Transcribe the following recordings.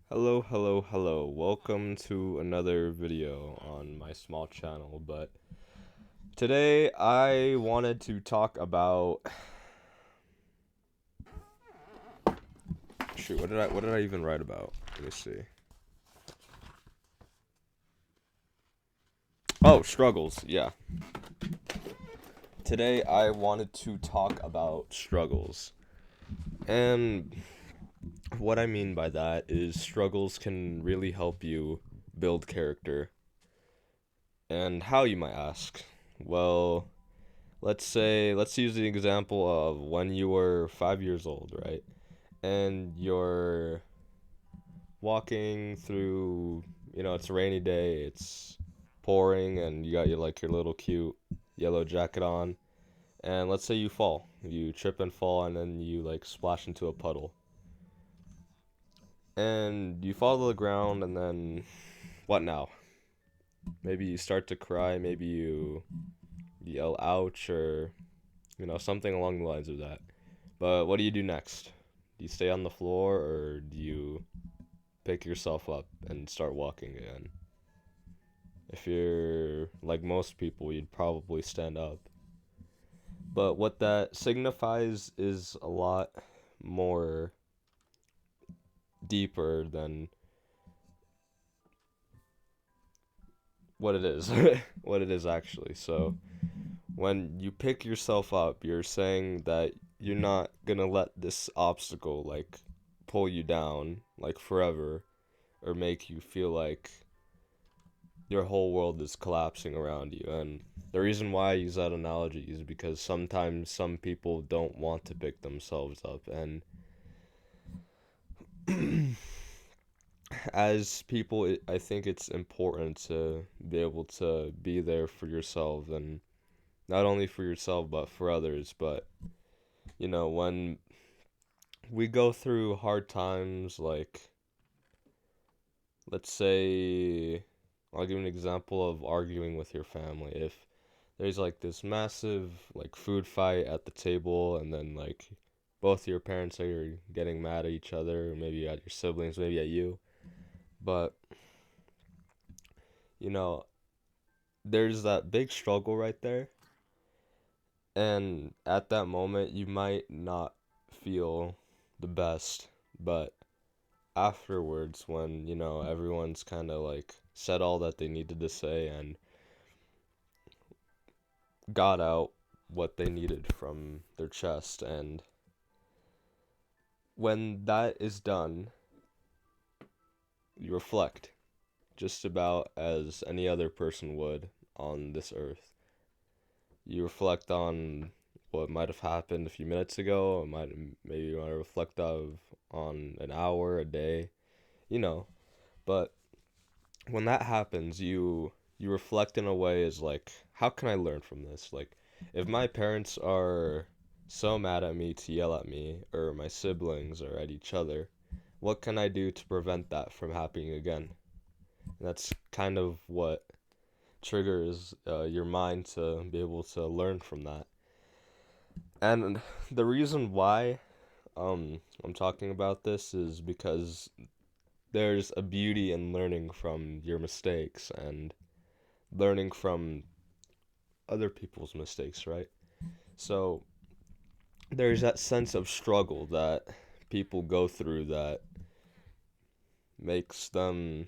Hello, hello, hello. Welcome to another video on my small channel. But today I wanted to talk about shoot, what did I even write about? Let me see. Oh, struggles. Yeah. Today I wanted to talk about struggles. And what I mean by that is struggles can really help you build character. And how, you might ask? Well, let's use the example of when you were 5 years old, right? And you're walking through, it's a rainy day, it's pouring, and you got your little cute yellow jacket on. And let's say you fall, you trip and fall, and then you like splash into a puddle, and you fall to the ground, and then what now? Maybe you start to cry, maybe you yell ouch, or something along the lines of that. But what do you do next? Do you stay on the floor, or do you pick yourself up and start walking again? If you're like most people, you'd probably stand up. But what that signifies is a lot more deeper than what it is, what it is actually. So when you pick yourself up, you're saying that you're not gonna let this obstacle like pull you down like forever, or make you feel like your whole world is collapsing around you. And the reason why I use that analogy is because sometimes some people don't want to pick themselves up. And as people, I think it's important to be able to be there for yourself, and not only for yourself, but for others. But, when we go through hard times, like, let's say, I'll give an example of arguing with your family. If there's like this massive like food fight at the table, and then like both your parents are getting mad at each other, maybe at your siblings, maybe at you. But, you know, there's that big struggle right there. And at that moment, you might not feel the best. But afterwards, when, everyone's kind of like said all that they needed to say and got out what they needed from their chest, and when that is done, you reflect just about as any other person would on this earth. You reflect on what might have happened a few minutes ago, or maybe you want to reflect on an hour, a day, you know. But when that happens, you reflect in a way as like, how can I learn from this? Like, if my parents are so mad at me to yell at me, or my siblings or at each other, what can I do to prevent that from happening again? And that's kind of what triggers your mind to be able to learn from that. And the reason why I'm talking about this is because there's a beauty in learning from your mistakes and learning from other people's mistakes, right? So there's that sense of struggle that people go through that makes them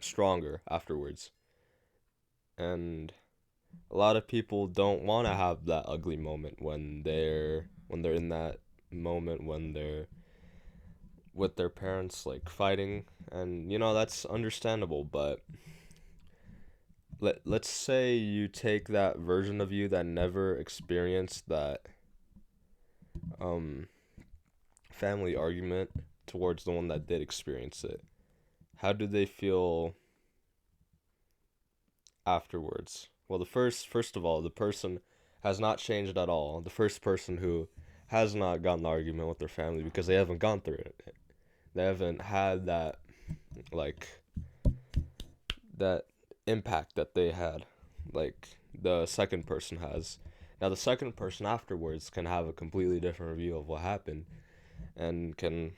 stronger afterwards. And a lot of people don't want to have that ugly moment when they're in that moment when they're with their parents like fighting, and that's understandable. But let's say you take that version of you that never experienced that um family argument towards the one that did experience it. How do they feel afterwards? Well, first of all, the person has not changed at all. The first person who has not gotten the argument with their family because they haven't gone through it. They haven't had like that impact that they had, like the second person has. Now the second person afterwards can have a completely different view of what happened, and can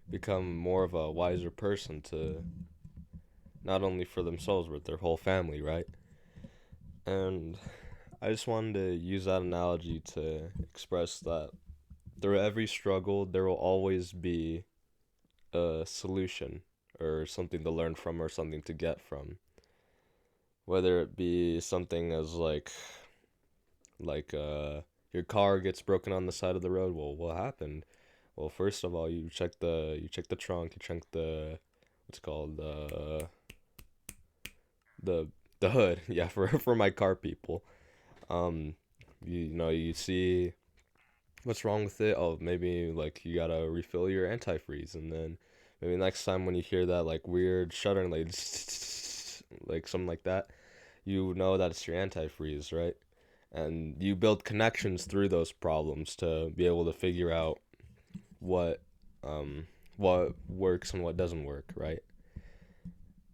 become more of a wiser person to not only for themselves but their whole family, right? And I just wanted to use that analogy to express that through every struggle there will always be a solution or something to learn from or something to get from. Whether it be something as like your car gets broken on the side of the road, well, what happened? Well, first of all, you check the trunk, you check the what's it called the the hood, yeah, for my car people. Um, you know you see what's wrong with it. Oh, maybe like you gotta refill your antifreeze, and then maybe next time when you hear that like weird shuddering like something like that, you know that it's your antifreeze, right? And you build connections through those problems to be able to figure out what um what works and what doesn't work, right?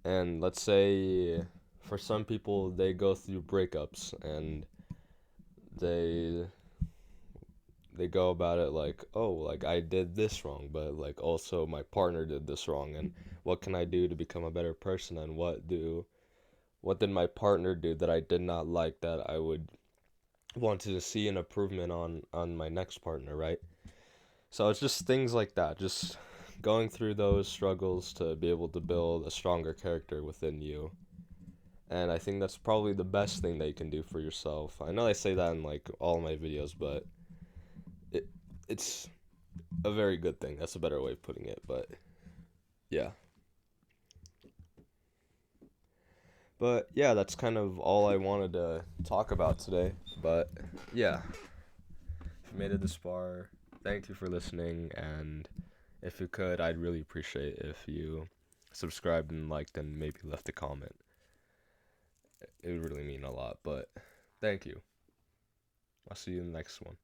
And let's say for some people they go through breakups and they they go about it like, oh, like I did this wrong, but like also my partner did this wrong, and what can I do to become a better person, and what did my partner do that I did not like that I would want to see an improvement on my next partner, right? So it's just things like that, just going through those struggles to be able to build a stronger character within you. And I think that's probably the best thing that you can do for yourself. I know I say that in like all my videos, but it it's a very good thing. That's a better way of putting it, but yeah. But yeah, that's kind of all I wanted to talk about today. But yeah, if you made it this far, thank you for listening. And if you could, I'd really appreciate if you subscribed and liked and maybe left a comment. It would really mean a lot. But thank you. I'll see you in the next one.